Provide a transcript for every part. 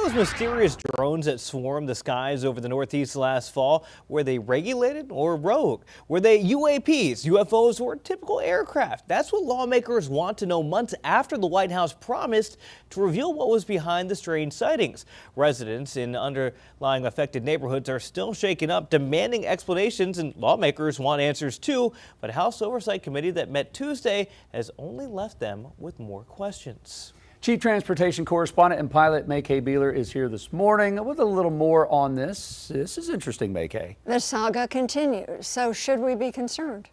those mysterious drones that swarmed the skies over the Northeast last fall? Were they regulated or rogue? Were they UAPs, UFOs, or typical aircraft? That's what lawmakers want to know months after the White House promised to reveal what was behind the strange sightings. Residents in underlying affected neighborhoods are still shaken up, demanding explanations, and lawmakers want answers too. But House Oversight Committee that met Tuesday has only left them with more questions. Chief Transportation Correspondent and pilot May-Kay Beeler is here this morning with a little more on this. This is interesting, May-Kay. The saga continues. So should we be concerned?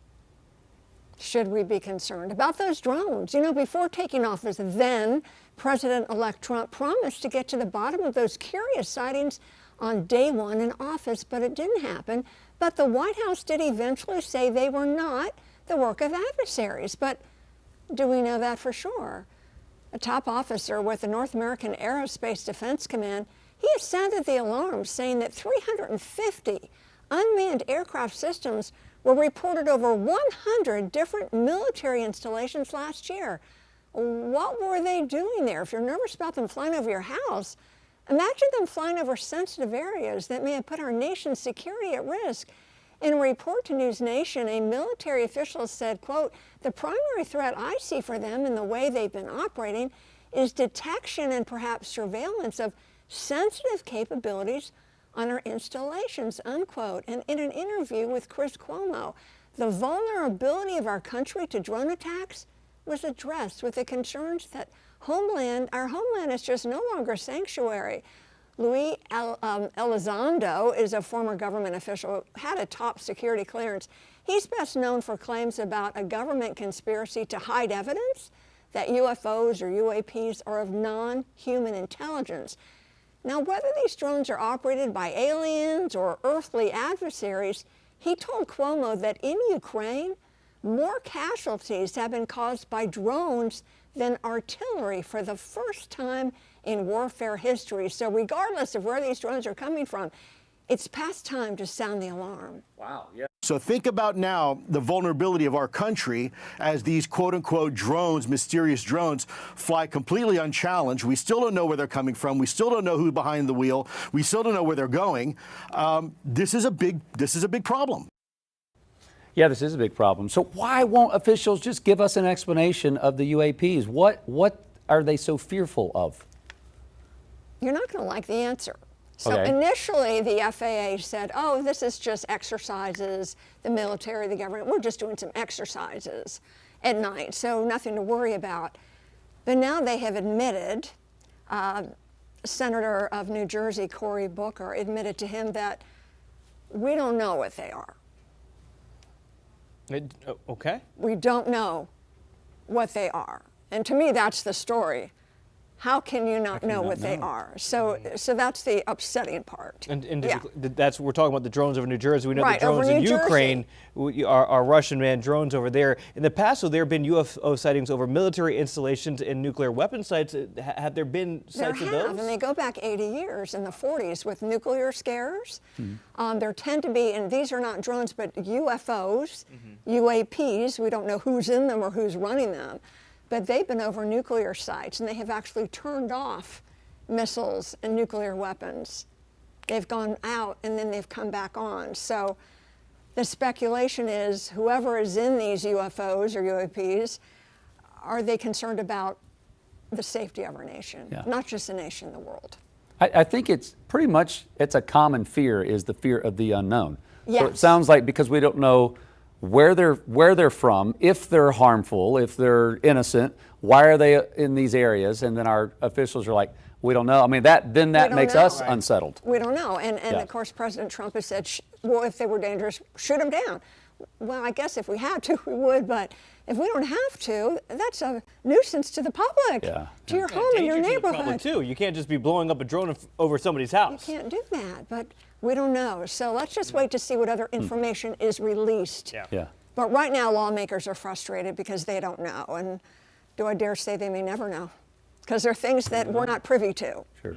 Should we be concerned about those drones? You know, before taking office, then President-elect Trump promised to get to the bottom of those curious sightings on day one in office, but it didn't happen. But the White House did eventually say they were not the work of adversaries. But do we know that for sure? A top officer with the North American Aerospace Defense Command, he has sounded the alarm, saying that 350 unmanned aircraft systems were reported over 100 different military installations last year. What were they doing there? If you're nervous about them flying over your house, imagine them flying over sensitive areas that may have put our nation's security at risk. In a report to News Nation, a military official said, quote, "The primary threat I see for them in the way they've been operating is detection and perhaps surveillance of sensitive capabilities on our installations," unquote. And in an interview with Chris Cuomo, the vulnerability of our country to drone attacks was addressed with the concerns that our homeland is just no longer sanctuary. Luis Elizondo is a former government official who had a top security clearance. He's best known for claims about a government conspiracy to hide evidence that UFOs or UAPs are of non-human intelligence. Now, whether these drones are operated by aliens or earthly adversaries, he told Cuomo that in Ukraine, more casualties have been caused by drones than artillery for the first time in warfare history. So regardless of where these drones are coming from, it's past time to sound the alarm. Wow, yeah. So think about now the vulnerability of our country as these quote-unquote drones, mysterious drones, fly completely unchallenged. We still don't know where they're coming from. We still don't know who's behind the wheel. We still don't know where they're going. This is a big problem. Yeah, this is a big problem. So why won't officials just give us an explanation of the UAPs? What are they so fearful of? You're not going to like the answer. So Okay. Initially, the FAA said, oh, this is just exercises, the military, the government, we're just doing some exercises at night, so nothing to worry about. But now they have admitted, Senator of New Jersey, Cory Booker, admitted to him that we don't know what they are. Okay. We don't know what they are. And to me, that's the story. How can you not know what they are? So that's the upsetting part. And yeah. that's we're talking about the drones over New Jersey. We know Right, the drones over in New Ukraine are Russian manned drones over there. In the past, so there have been UFO sightings over military installations and nuclear weapon sites. Have there been sites of those? And they go back 80 years in the 40s with nuclear scares. There tend to be, and these are not drones, but UFOs, UAPs. We don't know who's in them or who's running them. But they've been over nuclear sites, and they have actually turned off missiles and nuclear weapons. They've gone out, and then they've come back on. So the speculation is whoever is in these UFOs or UAPs, are they concerned about the safety of our nation? Yeah. Not just the nation, the world. I think it's pretty much, it's a common fear, is the fear of the unknown. Yes. So it sounds like because we don't know where they're from, if they're harmful, if they're innocent, why are they in these areas? And then our officials are like, we don't know. I mean, that makes us unsettled. We don't know. And of course, President Trump has said, well, if they were dangerous, shoot them down. Well, I guess if we had to, we would. But if we don't have to, that's a nuisance to the public, to your home and your neighborhood. Too. You can't just be blowing up a drone over somebody's house. You can't do that. But we don't know. So let's just wait to see what other information is released. Yeah. But right now, lawmakers are frustrated because they don't know. And do I dare say they may never know? Because there are things that we're not privy to. Sure.